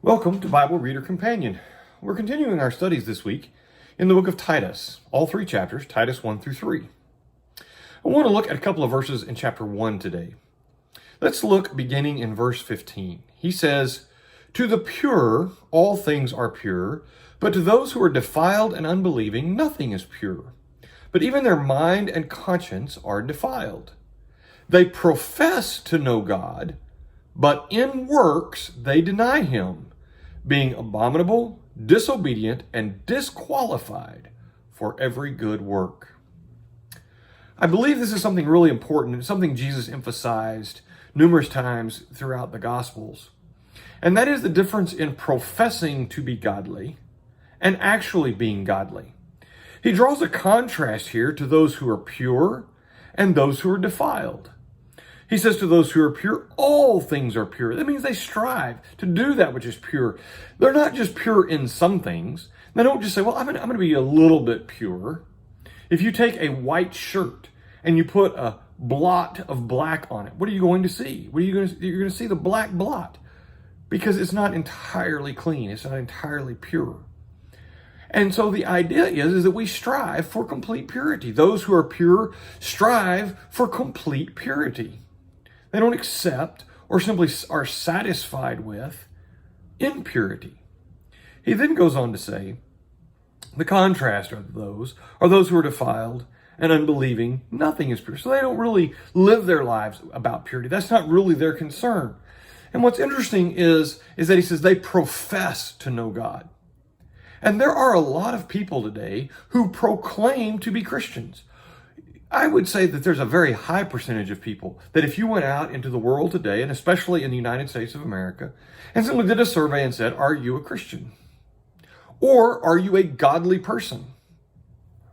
Welcome to Bible Reader Companion. We're continuing our studies this week in the book of Titus, all three chapters, Titus 1 through 3. I want to look at a couple of verses in chapter 1 today. Let's look beginning in verse 15. He says, "To the pure all things are pure, but to those who are defiled and unbelieving nothing is pure. But even their mind and conscience are defiled. They profess to know God, but in works they deny him, being abominable, disobedient, and disqualified for every good work." I believe this is something really important and something Jesus emphasized numerous times throughout the Gospels. And that is the difference in professing to be godly and actually being godly. He draws a contrast here to those who are pure and those who are defiled. He says to those who are pure, all things are pure. That means they strive to do that which is pure. They're not just pure in some things. They don't just say, well, I'm going to be a little bit pure. If you take a white shirt and you put a blot of black on it, what are you going to see? You're going to see the black blot because it's not entirely clean. It's not entirely pure. And so the idea is that we strive for complete purity. Those who are pure strive for complete purity. They don't accept or simply are satisfied with impurity. He then goes on to say, the contrast of those are those who are defiled and unbelieving. Nothing is pure. So they don't really live their lives about purity. That's not really their concern. And what's interesting is that he says they profess to know God. And there are a lot of people today who proclaim to be Christians. I would say that there's a very high percentage of people that if you went out into the world today, and especially in the United States of America, and simply did a survey and said, are you a Christian? Or are you a godly person?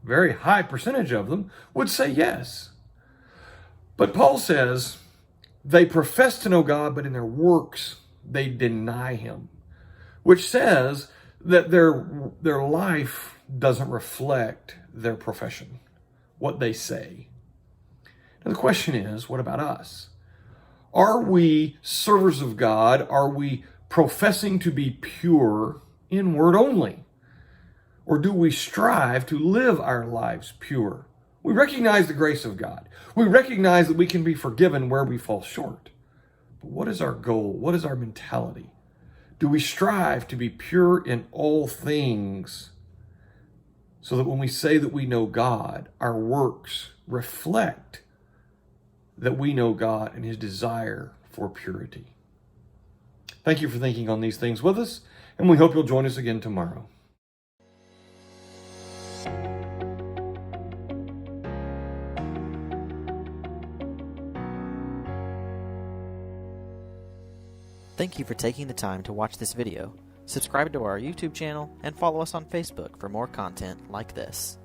A very high percentage of them would say yes. But Paul says they profess to know God, but in their works, they deny him, which says that their life doesn't reflect their profession, what they say. Now the question is, what about us? Are we servers of God? Are we professing to be pure in word only? Or do we strive to live our lives pure? We recognize the grace of God. We recognize that we can be forgiven where we fall short. But what is our goal? What is our mentality? Do we strive to be pure in all things so that when we say that we know God, our works reflect that we know God and his desire for purity? Thank you for thinking on these things with us, and we hope you'll join us again tomorrow. Thank you for taking the time to watch this video. Subscribe to our YouTube channel and follow us on Facebook for more content like this.